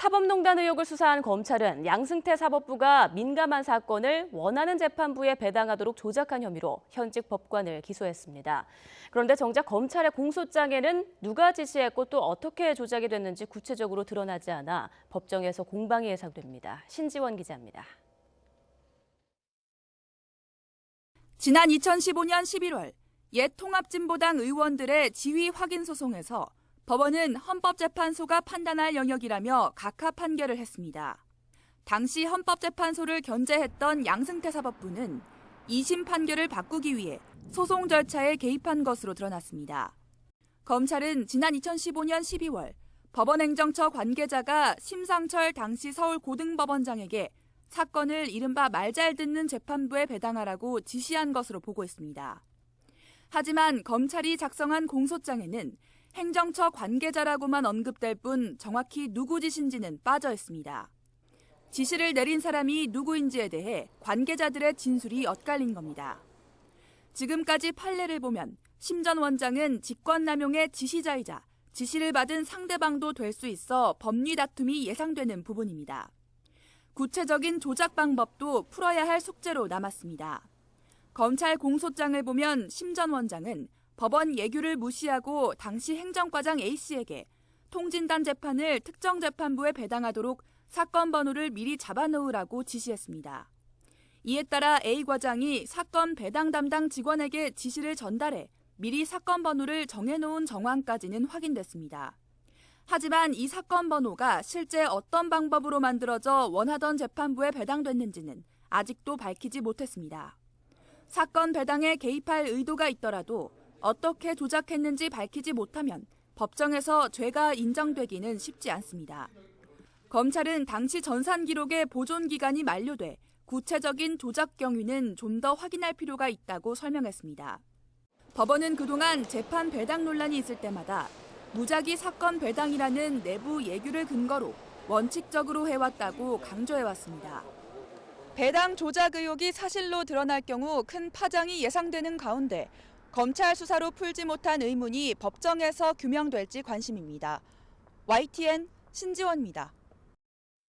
사법농단 의혹을 수사한 검찰은 양승태 사법부가 민감한 사건을 원하는 재판부에 배당하도록 조작한 혐의로 현직 법관을 기소했습니다. 그런데 정작 검찰의 공소장에는 누가 지시했고 또 어떻게 조작이 됐는지 구체적으로 드러나지 않아 법정에서 공방이 예상됩니다. 신지원 기자입니다. 지난 2015년 11월 옛 통합진보당 의원들의 지위 확인 소송에서 법원은 헌법재판소가 판단할 영역이라며 각하 판결을 했습니다. 당시 헌법재판소를 견제했던 양승태 사법부는 2심 판결을 바꾸기 위해 소송 절차에 개입한 것으로 드러났습니다. 검찰은 지난 2015년 12월 법원행정처 관계자가 심상철 당시 서울고등법원장에게 사건을 이른바 말 잘 듣는 재판부에 배당하라고 지시한 것으로 보고 있습니다. 하지만 검찰이 작성한 공소장에는 행정처 관계자라고만 언급될 뿐 정확히 누구 지시인지는 빠져 있습니다. 지시를 내린 사람이 누구인지에 대해 관계자들의 진술이 엇갈린 겁니다. 지금까지 판례를 보면 심 전 원장은 직권남용의 지시자이자 지시를 받은 상대방도 될 수 있어 법리 다툼이 예상되는 부분입니다. 구체적인 조작 방법도 풀어야 할 숙제로 남았습니다. 검찰 공소장을 보면 심 전 원장은 법원 예규를 무시하고 당시 행정과장 A씨에게 통진단 재판을 특정 재판부에 배당하도록 사건 번호를 미리 잡아놓으라고 지시했습니다. 이에 따라 A 과장이 사건 배당 담당 직원에게 지시를 전달해 미리 사건 번호를 정해놓은 정황까지는 확인됐습니다. 하지만 이 사건 번호가 실제 어떤 방법으로 만들어져 원하던 재판부에 배당됐는지는 아직도 밝히지 못했습니다. 사건 배당에 개입할 의도가 있더라도 어떻게 조작했는지 밝히지 못하면 법정에서 죄가 인정되기는 쉽지 않습니다. 검찰은 당시 전산 기록의 보존 기간이 만료돼 구체적인 조작 경위는 좀 더 확인할 필요가 있다고 설명했습니다. 법원은 그동안 재판 배당 논란이 있을 때마다 무작위 사건 배당이라는 내부 예규를 근거로 원칙적으로 해왔다고 강조해왔습니다. 배당 조작 의혹이 사실로 드러날 경우 큰 파장이 예상되는 가운데 검찰 수사로 풀지 못한 의문이 법정에서 규명될지 관심입니다. YTN 신지원입니다.